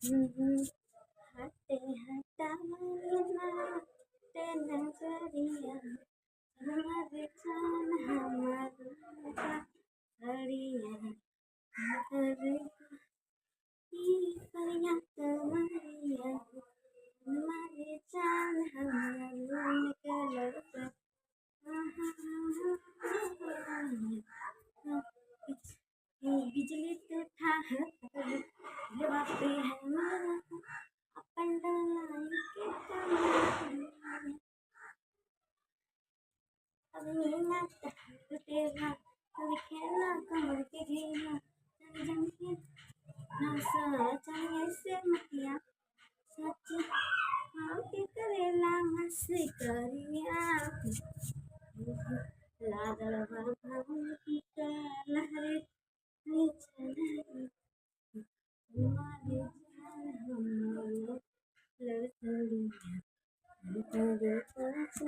हटे हटाना ते नजरिया हमारे जान हमारे हरिया हरे परिया तुम्हारिया हमारे जान हमारे कलर बिजली तो था जवाब पे है मारा अपन डलाई के कमाल अब नीना तेरा कभी खेलना कमर के घेरना जम जम के ना सोचा ऐसे मतिया सच हाँ के करेला मस्ती करिया लागल बाबा की लहरे चले हमारे जान हमारे लड़खड़िया हमारे पास